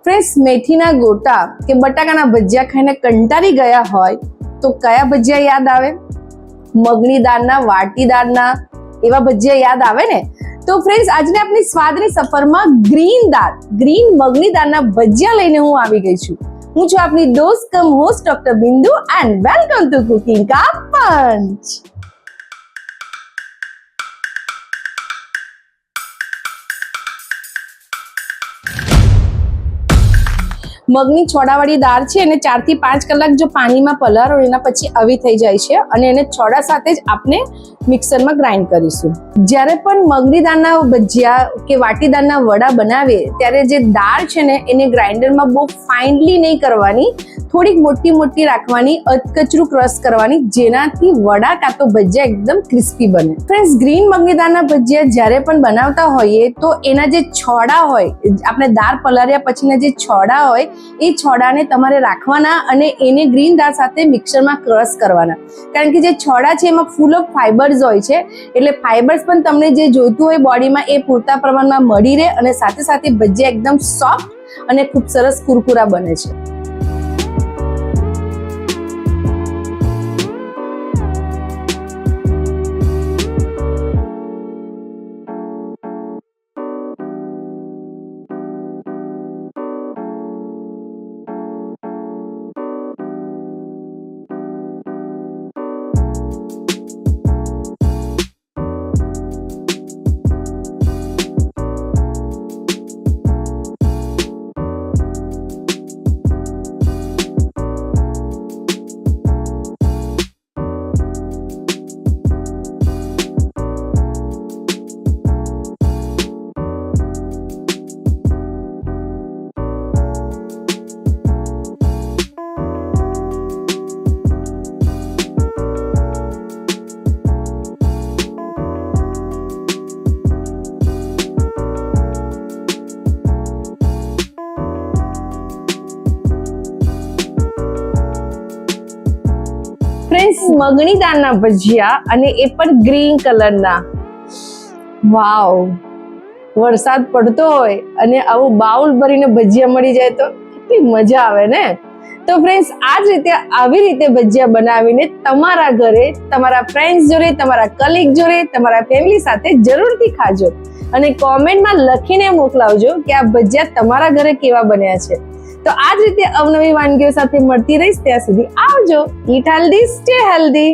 Friends, મેથીના ગોટા કે બટાકાના ભજીયા ખાઈને કંટાળી ગયા હોય તો કયા ભજીયા યાદ આવે? મગની દાળના, વાટી દાળના એવા ભજીયા યાદ આવે ને? તો ફ્રેન્ડ્સ, આજને આપણી સ્વાદની સફરમાં ગ્રીન મગની દાળના ભજીયા લઈને હું આવી ગઈ છું. હું છું આપની દોસ્ત કમ હોસ્ટ ડોક્ટર બિંદુ એન્ડ વેલકમ ટુ કુકિંગ કા પંચ. મગની છોડાવાળી દાળ છે એને 4 થી 5 કલાક જો પાણીમાં પલાળો એના પછી આવી થઈ જાય છે અને એને છોડા સાથે જ આપણે મિક્સરમાં ગ્રાઇન્ડ કરીશું. જ્યારે પણ મગની દાળના ભજીયા કે વાટી દાળના વડા બનાવીએ ત્યારે જે દાળ છે ને એને ગ્રાઇન્ડરમાં બહુ ફાઇનલી નહીં કરવાની, થોડીક મોટી રાખવાની, અધકચરું ક્રશ કરવાની, જેનાથી વડા કાં તો ભજીયા એકદમ ક્રિસ્પી બને. ફ્રેન્ડ્સ, ગ્રીન મગની દાળના ભજીયા જ્યારે પણ બનાવતા હોઈએ તો એના જે છોડા હોય, આપણે દાળ પલાળ્યા પછીના જે છોડા હોય એ છોડાને તમારે રાખવાના અને એને ગ્રીન દાળ સાથે મિક્સરમાં ક્રશ કરવાના. કારણ કે જે છોડા છે એમાં ફૂલ ઓફ ફાઈબર્સ હોય છે, એટલે ફાઈબર્સ પણ તમને જે જોઈતું હોય બોડીમાં એ પૂરતા પ્રમાણમાં મળી રહે અને સાથે સાથે ભજીયા એકદમ સોફ્ટ અને ખૂબ સરસ કુરકુરા બને છે. ફ્રેન્ડ્સ, મગની દાળના ભજીયા અને એ પણ ગ્રીન કલરના. વાવ, વરસાદ પડતો હોય અને આવું બાઉલ ભરીને ભજીયા મળી જાય તો કેટલી મજા આવે ને. તો ફ્રેન્ડ્સ, આવી રીતે ભજીયા બનાવીને તમારા ઘરે, તમારા ફ્રેન્ડ્સ જોડે, તમારા કલીગ જોડે, તમારા ફેમિલી સાથે જરૂરથી ખાજો અને કોમેન્ટમાં લખીને મોકલાવજો કે આ ભજીયા તમારા ઘરે કેવા બન્યા છે. તો આ જ રીતે અવનવી વાનગીઓ સાથે મળતી રહીશ. ત્યાં સુધી આવજો. ઈટ હેલ્ધી, સ્ટે હેલ્ધી.